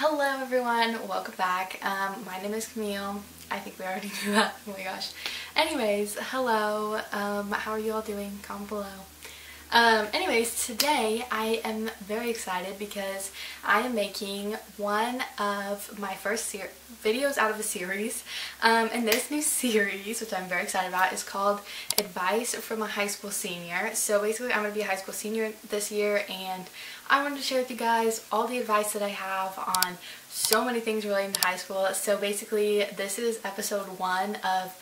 Hello everyone, welcome back. My name is Camille. I think we already knew that. Oh my gosh. Anyways, hello. How are you all doing? Comment below. Anyways, today I am very excited because I am making one of my first videos out of a series. And this new series, which I'm very excited about, is called Advice from a High School Senior. So basically I'm going to be a high school senior this year, and I wanted to share with you guys all the advice that I have on so many things relating to high school. So basically this is episode 1 of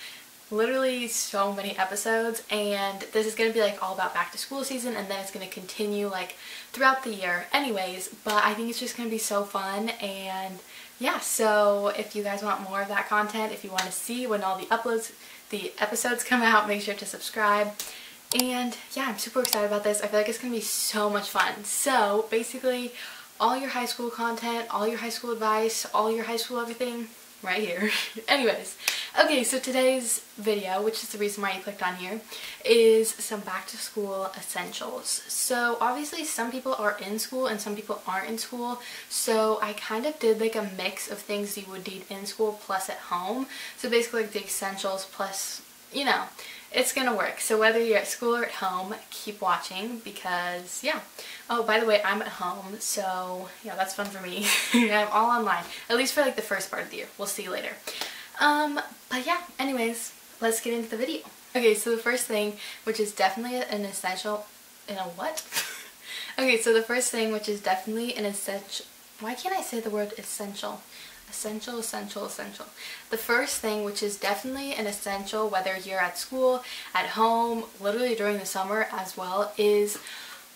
literally so many episodes, and this is going to be like all about back to school season, and then it's going to continue like throughout the year anyways. But I think it's just going to be so fun, and yeah, so if you guys want more of that content, if you want to see when all the episodes come out, make sure to subscribe. And yeah, I'm super excited about this. I feel like it's going to be so much fun. So basically all your high school content, all your high school advice, all your high school everything right here. Anyways, okay, so today's video, which is the reason why you clicked on here, is some back to school essentials. So obviously some people are in school and some people aren't in school, so I kind of did like a mix of things you would need in school plus at home. So basically like the essentials plus, you know, it's gonna work. So whether you're at school or at home, keep watching because yeah. Oh, by the way, I'm at home, so yeah, that's fun for me. I'm all online, at least for like the first part of the year. We'll see you later. But yeah, anyways, let's get into the video. Okay, so the first thing, which is definitely an essential, Okay, so the first thing, which is definitely an essential, why can't I say the word essential? Essential. The first thing, which is definitely an essential, whether you're at school, at home, literally during the summer as well, is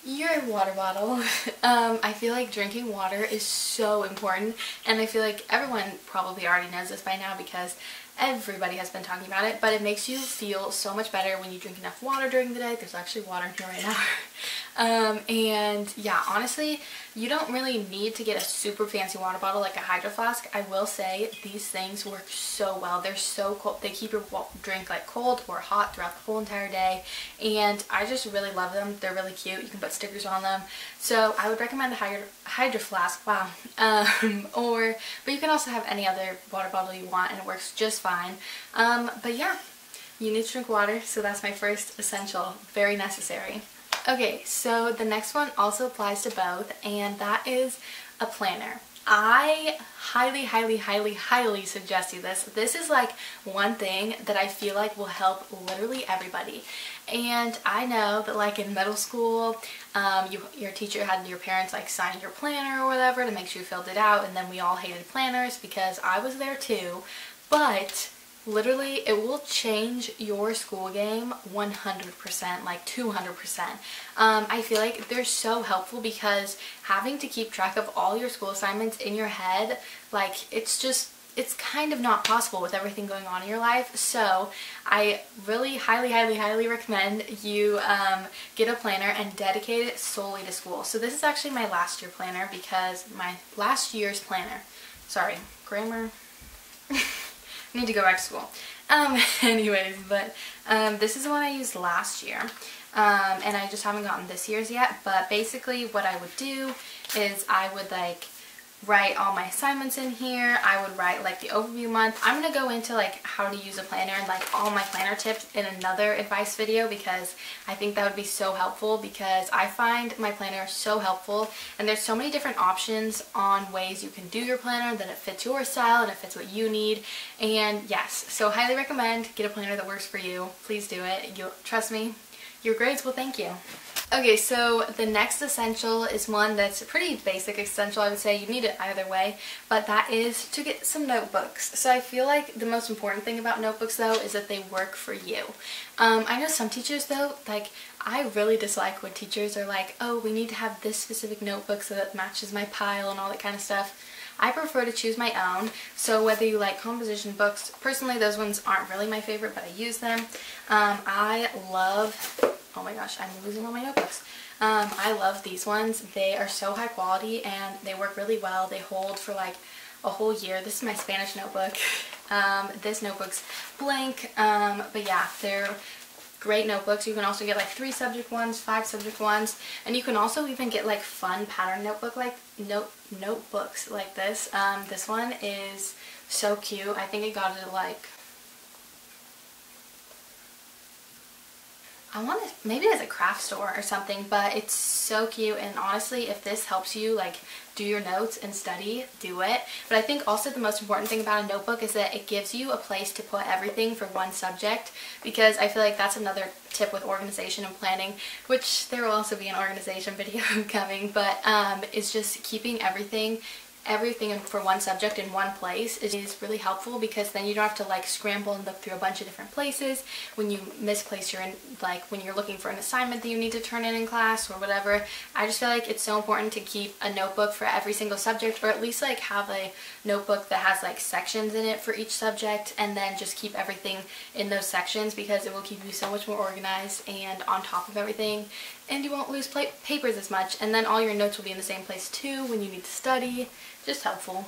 your water bottle. I feel like drinking water is so important, and I feel like everyone probably already knows this by now because everybody has been talking about it, but it makes you feel so much better when you drink enough water during the day. There's actually water in here right now. And yeah, honestly, you don't really need to get a super fancy water bottle like a Hydro Flask. I will say these things work so well. They're so cold. They keep your drink like cold or hot throughout the whole entire day, and I just really love them. They're really cute. You can put stickers on them. So I would recommend the Hydro Flask. Wow. But you can also have any other water bottle you want, and it works just fine. But yeah, you need to drink water, so that's my first essential. Very necessary. Okay, so the next one also applies to both, and that is a planner. I highly suggest you this. This is like one thing that I feel like will help literally everybody. And I know that like in middle school, your teacher had your parents like sign your planner or whatever to make sure you filled it out, and then we all hated planners because I was there too. But literally, it will change your school game 100%, like 200%. I feel like they're so helpful because having to keep track of all your school assignments in your head, like it's kind of not possible with everything going on in your life. So I really highly recommend you get a planner and dedicate it solely to school. So this is actually my last year planner because my last year's planner, sorry, grammar. I need to go back to school. Anyways, but this is the one I used last year, and I just haven't gotten this year's yet. But basically what I would do is I would like write all my assignments in here. I would write like the overview month. I'm going to go into like how to use a planner and like all my planner tips in another advice video because I think that would be so helpful, because I find my planner so helpful, and there's so many different options on ways you can do your planner that it fits your style and it fits what you need. And yes, so highly recommend get a planner that works for you. Please do it. You'll trust me, your grades will thank you. Okay, so the next essential is one that's a pretty basic essential, I would say. You need it either way, but that is to get some notebooks. So I feel like the most important thing about notebooks though is that they work for you. I know some teachers though, like I really dislike when teachers are like, oh, we need to have this specific notebook so that matches my pile and all that kind of stuff. I prefer to choose my own, so whether you like composition books, personally those ones aren't really my favorite, but I use them. I love, oh my gosh, I'm losing all my notebooks. I love these ones. They are so high quality and they work really well. They hold for like a whole year. This is my Spanish notebook. This notebook's blank, but yeah, they're great notebooks. You can also get like 3 subject ones, 5 subject ones, and you can also even get like fun pattern notebooks like this. This one is so cute. I think I got it at like, I want to, maybe it's a craft store or something, but it's so cute. And honestly, if this helps you like do your notes and study, do it. But I think also the most important thing about a notebook is that it gives you a place to put everything for one subject, because I feel like that's another tip with organization and planning, which there will also be an organization video coming, but is just keeping everything for one subject in one place is really helpful, because then you don't have to like scramble and look through a bunch of different places when you misplace like when you're looking for an assignment that you need to turn in class or whatever. I just feel like it's so important to keep a notebook for every single subject, or at least like have a notebook that has like sections in it for each subject, and then just keep everything in those sections, because it will keep you so much more organized and on top of everything, and you won't lose papers as much, and then all your notes will be in the same place too when you need to study. Just helpful.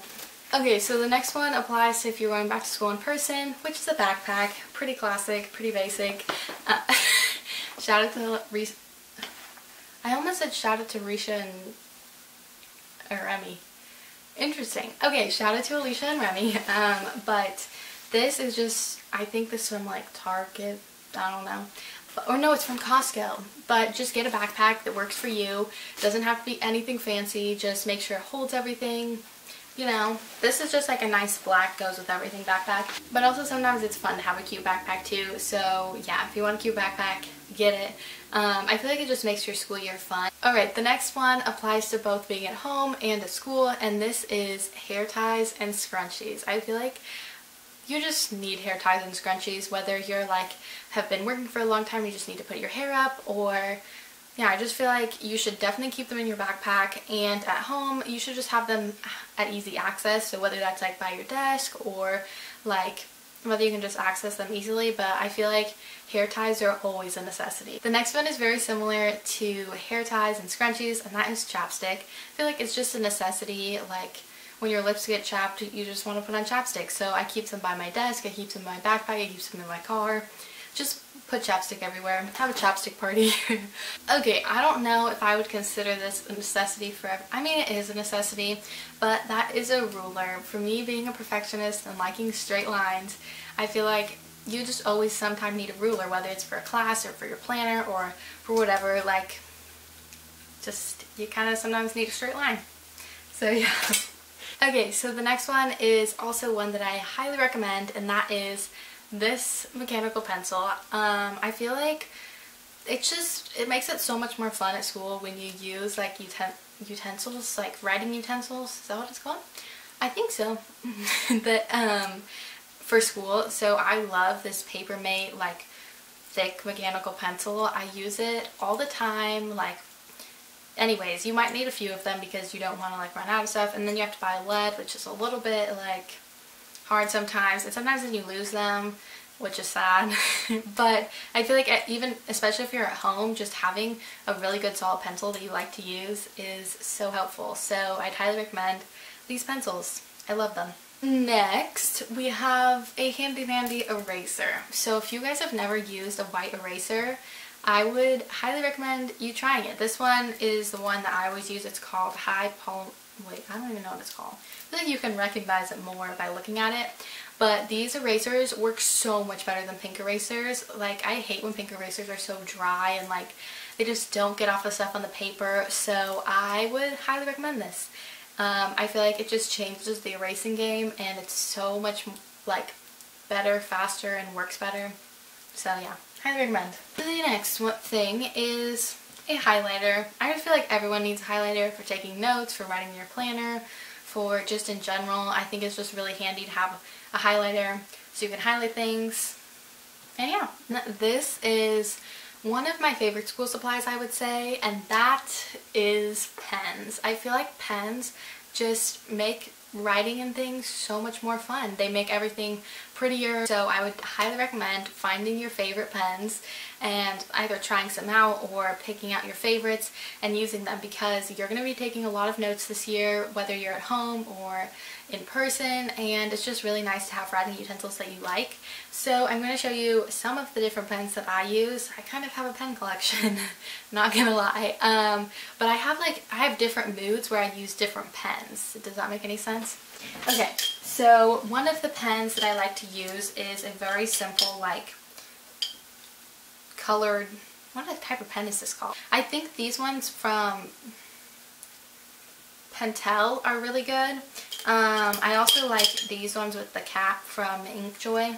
Okay, so the next one applies to if you're going back to school in person, which is a backpack. Pretty classic, pretty basic. Shout out to I almost said shout out to Risha and Remy. Interesting. Okay, shout out to Alicia and Remy. But this is just, I think this is from like Target, I don't know. Or no, it's from Costco. But just get a backpack that works for you. It doesn't have to be anything fancy. Just make sure it holds everything. You know, this is just like a nice black goes with everything backpack. But also sometimes it's fun to have a cute backpack too. So yeah, if you want a cute backpack, get it. I feel like it just makes your school year fun. Alright, the next one applies to both being at home and at school. And this is hair ties and scrunchies. I feel like you just need hair ties and scrunchies, whether you're like have been working for a long time, you just need to put your hair up, or yeah, I just feel like you should definitely keep them in your backpack, and at home you should just have them at easy access. So whether that's like by your desk or like whether you can just access them easily, but I feel like hair ties are always a necessity. The next one is very similar to hair ties and scrunchies, and that is chapstick. I feel like it's just a necessity. Like when your lips get chapped, you just want to put on chapstick. So I keep them by my desk, I keep them in my backpack, I keep them in my car. Just put chapstick everywhere. Have a chapstick party. Okay, I don't know if I would consider this a necessity for I mean, it is a necessity, but that is a ruler. For me, being a perfectionist and liking straight lines, I feel like you just always sometimes need a ruler, whether it's for a class or for your planner or for whatever. Like, just, you kind of sometimes need a straight line. So yeah. Okay, so the next one is also one that I highly recommend, and that is this mechanical pencil. I feel like it makes it so much more fun at school when you use like utensils, like writing utensils. Is that what it's called? I think so. But for school, so I love this Papermate like thick mechanical pencil. I use it all the time. Like, anyways, you might need a few of them because you don't want to like run out of stuff, and then you have to buy lead, which is a little bit like hard sometimes, and sometimes then you lose them, which is sad. But I feel like even, especially if you're at home, just having a really good solid pencil that you like to use is so helpful. So I'd highly recommend these pencils. I love them. Next, we have a handy-dandy eraser. So if you guys have never used a white eraser, I would highly recommend you trying it. This one is the one that I always use. It's called wait, I don't even know what it's called. I feel like you can recognize it more by looking at it. But these erasers work so much better than pink erasers. Like, I hate when pink erasers are so dry and like they just don't get off the stuff on the paper. So I would highly recommend this. I feel like it just changes the erasing game, and it's so much like better, faster, and works better. So yeah, highly recommend. The next thing is a highlighter. I feel like everyone needs a highlighter for taking notes, for writing your planner, for just in general. I think it's just really handy to have a highlighter so you can highlight things. And yeah, this is one of my favorite school supplies, I would say, and that is pens. I feel like pens just make writing and things so much more fun. They make everything prettier. So I would highly recommend finding your favorite pens and either trying some out or picking out your favorites and using them, because you're going to be taking a lot of notes this year, whether you're at home or in person, and it's just really nice to have writing utensils that you like. So I'm going to show you some of the different pens that I use. I kind of have a pen collection, not gonna lie, but I have different moods where I use different pens. Does that make any sense? Okay, so one of the pens that I like to use is a very simple, like, colored, what type of pen is this called? I think these ones from Pentel are really good. I also like these ones with the cap from Inkjoy.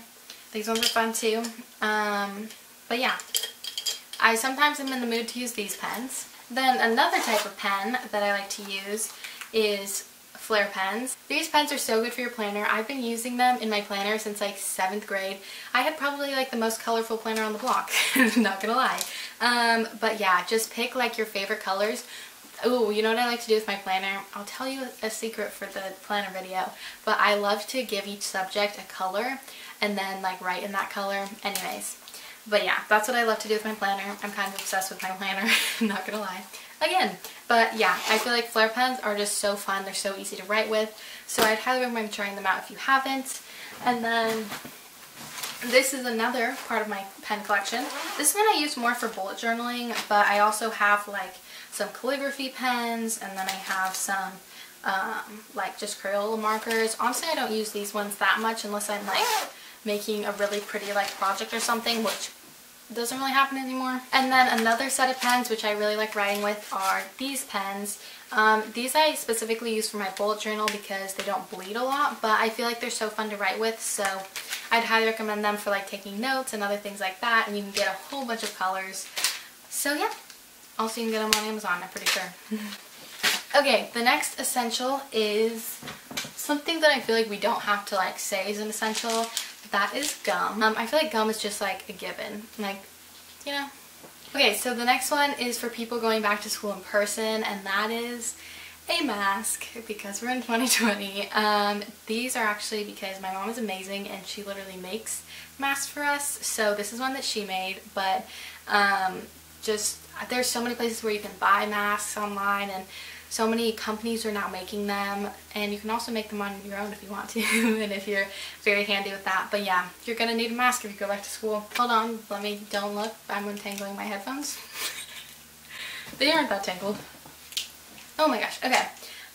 These ones are fun too. But yeah, I sometimes am in the mood to use these pens. Then another type of pen that I like to use is Flair pens. These pens are so good for your planner. I've been using them in my planner since like 7th grade. I had probably like the most colorful planner on the block, not gonna lie. But yeah, just pick like your favorite colors. Ooh, you know what I like to do with my planner? I'll tell you a secret for the planner video, but I love to give each subject a color and then like write in that color. Anyways, but yeah, that's what I love to do with my planner. I'm kind of obsessed with my planner, not gonna lie. Again, but yeah, I feel like Flair pens are just so fun. They're so easy to write with, so I'd highly recommend trying them out if you haven't. And then this is another part of my pen collection. This one I use more for bullet journaling, but I also have like some calligraphy pens, and then I have some like just Crayola markers. Honestly, I don't use these ones that much unless I'm like making a really pretty like project or something, which doesn't really happen anymore. And then another set of pens which I really like writing with are these pens. These I specifically use for my bullet journal because they don't bleed a lot, but I feel like they're so fun to write with, so I'd highly recommend them for like taking notes and other things like that, and you can get a whole bunch of colors. So yeah. Also, you can get them on Amazon, I'm pretty sure. Okay, the next essential is something that I feel like we don't have to like say is an essential. That is gum. I feel like gum is just like a given, like, you know. Okay, so the next one is for people going back to school in person, and that is a mask, because we're in 2020. These are actually because my mom is amazing and she literally makes masks for us. So this is one that she made, but just there's so many places where you can buy masks online, and so many companies are now making them, and you can also make them on your own if you want to and if you're very handy with that. But yeah, you're gonna need a mask if you go back to school. Hold on, don't look, I'm untangling my headphones. They aren't that tangled. Oh my gosh. Okay,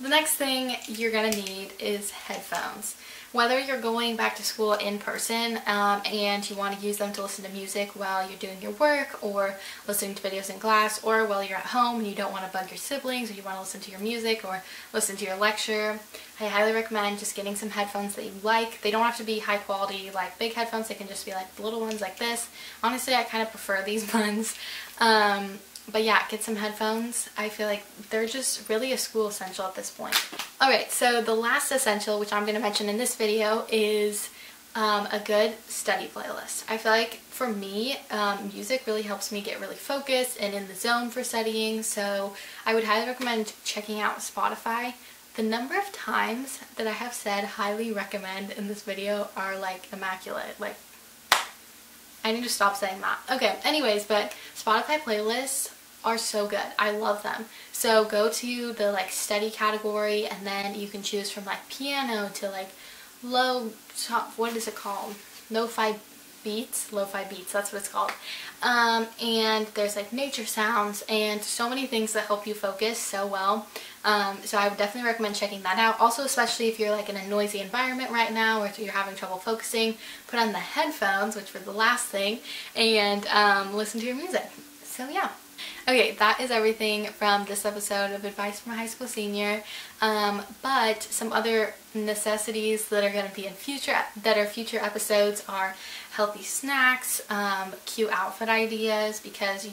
the next thing you're gonna need is headphones. Whether you're going back to school in person and you want to use them to listen to music while you're doing your work, or listening to videos in class, or while you're at home and you don't want to bug your siblings, or you want to listen to your music or listen to your lecture, I highly recommend just getting some headphones that you like. They don't have to be high quality like big headphones, they can just be like little ones like this. Honestly, I kind of prefer these ones. But yeah, get some headphones. I feel like they're just really a school essential at this point. Alright, so the last essential, which I'm going to mention in this video, is a good study playlist. I feel like for me, music really helps me get really focused and in the zone for studying, so I would highly recommend checking out Spotify. The number of times that I have said highly recommend in this video are like immaculate. Like, I need to stop saying that. Okay, anyways, but Spotify playlists are so good. I love them. So go to the like study category, and then you can choose from like piano to like what is it called? Lo-fi beats, that's what it's called. And there's like nature sounds and so many things that help you focus so well. So I would definitely recommend checking that out. Also, especially if you're like in a noisy environment right now, or if you're having trouble focusing, put on the headphones, which were the last thing, and listen to your music. So yeah. Okay, that is everything from this episode of Advice from a High School Senior. But some other necessities that are going to be in future episodes are healthy snacks, cute outfit ideas, because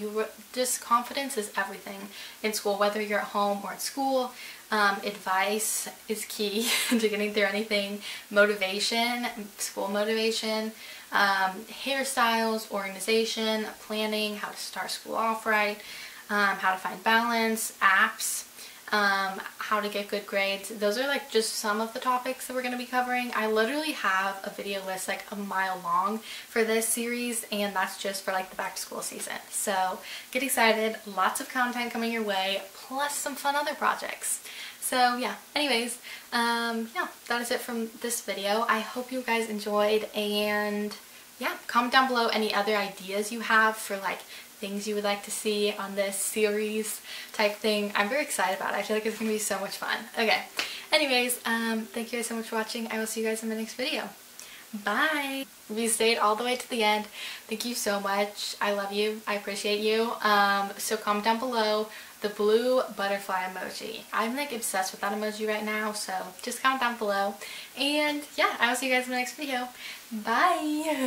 just confidence is everything in school, whether you're at home or at school. Advice is key to getting through anything. Motivation, school motivation, hairstyles, organization, planning, how to start school off right, how to find balance, apps, how to get good grades. Those are like just some of the topics that we're going to be covering. I literally have a video list like a mile long for this series, and that's just for like the back to school season. So get excited, lots of content coming your way, plus some fun other projects. So yeah, anyways, yeah, that is it from this video. I hope you guys enjoyed, and yeah, comment down below any other ideas you have for like things you would like to see on this series type thing. I'm very excited about it. I feel like it's gonna be so much fun. Okay, anyways, thank you guys so much for watching. I will see you guys in the next video. Bye! If you stayed all the way to the end, thank you so much. I love you. I appreciate you. So comment down below the blue butterfly emoji. I'm like obsessed with that emoji right now, so just comment down below. And yeah, I will see you guys in the next video. Bye!